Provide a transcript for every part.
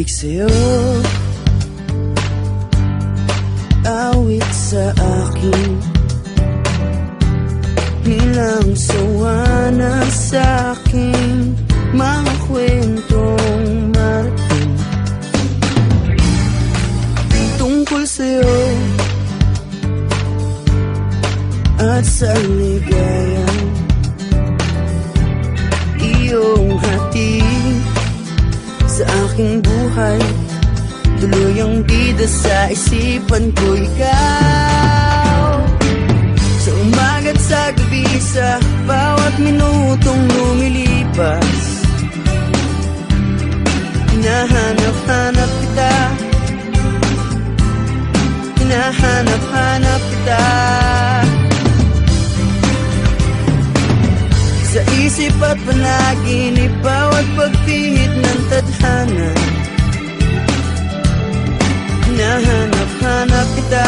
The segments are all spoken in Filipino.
Sabik sa'yo, awit sa akin, nilang sawa na sa akin, mga kwentong marating tungkol sa'yo at sa ligayang iyong hatid sa aking buhay. Tuluyang bida sa isipan ko ikaw, sa umaga't sa gabi, sa bawat minutong lumilipas. Hinahanap-hanap kita, hinahanap-hanap kita, sa isip at panaginip, bawat pagpihit ng tadhana. Hinahanap-hanap kita,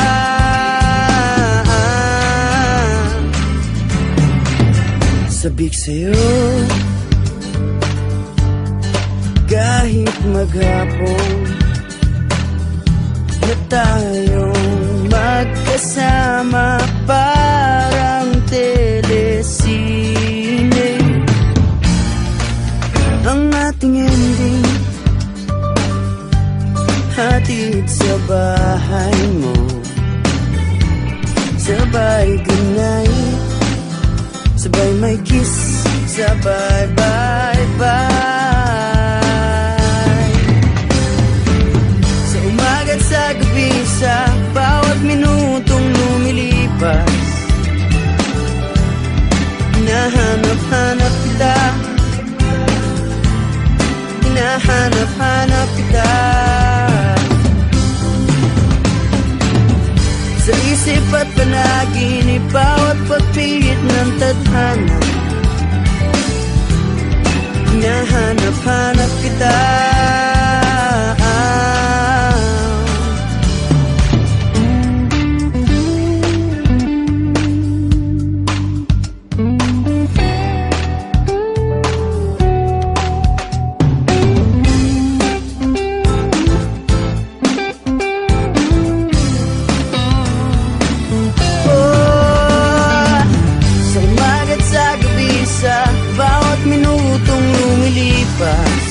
sabik sa'yo, kahit maghapon na tayong magkasama, parang telesine ang ating ending. Hatid sa bahay mo, sabay goodnight, sabay may kiss, sabay bye-bye. Sa umaga't sa gabi, sa bawat minutong lumilipas, hinahanap-hanap kita, hinahanap-hanap kita, sa isip at panaginip, bawat pagpihit ng tadhana. Hinahanap-hanap kita, bawat minutong lumilipas.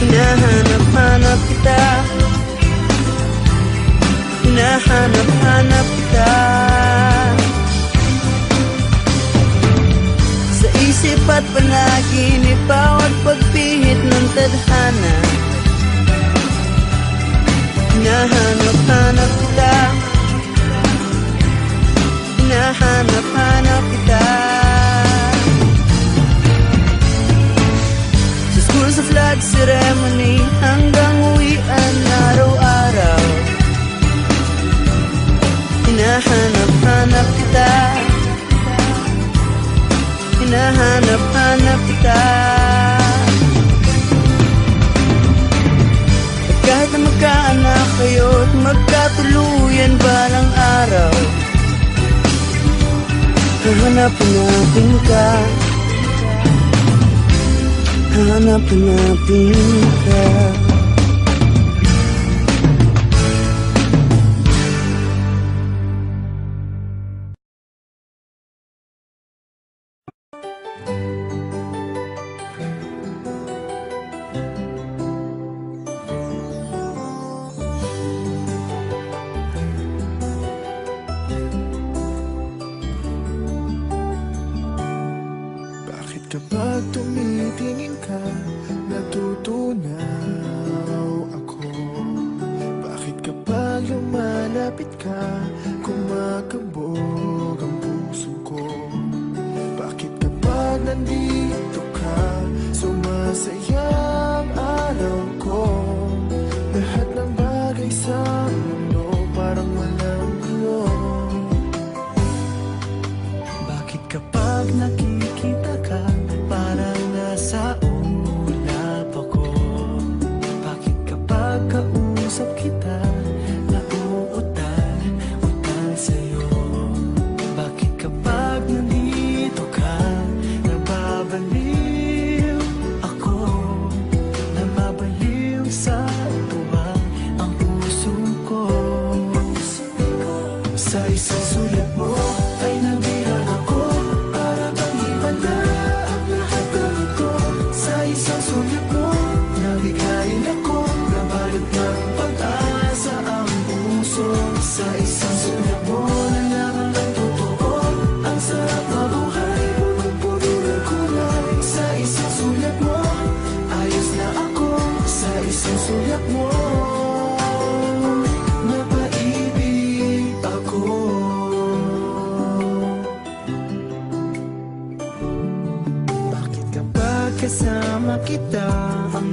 Hinahanap-hanap kita, hinahanap-hanap kita, sa isip at panaginip, bawat pagpihit ng tadhana. Hinahanap-hanap kita, hinahanap-hanap kita, sa school, sa flag ceremony, hanggang uwian araw-araw. Hinahanap-hanap kita, hinahanap-hanap kita, at kahit na magkaanak kayo at magkatuluyan balang araw, hahanap-hanapin ka, hahanap-hanapin ka. Kapag tumitingin ka, natutunaw ako. Bakit kapag lumalapit ka, kumakabog ang puso ko? Bakit kapag nandito ka, sumasaya ang araw ko? Lahat ng bagay sa mundo parang walang gulo. Bakit kapag nakikita ka, parang nasa ulap ako? Bakit kapag kausap kita, nauutal sa'yo? Bakit kapag nandito ka, nababaliw ako? Sa isang sulat mo ay nabihan ako, para bang iba na ang lahat ng ito. Sa isang sulat mo, nalighain ako, nabalot ng pag-asa ang puso. Sa isang sulat mo, nalaman ang totoo, ang sarap mabuhay, punong-puno ng kulay. Sa isang sulat mo, ayos na ako. Sa isang sulat mo, napaibig ako. Bakit kapag kasama kita, ang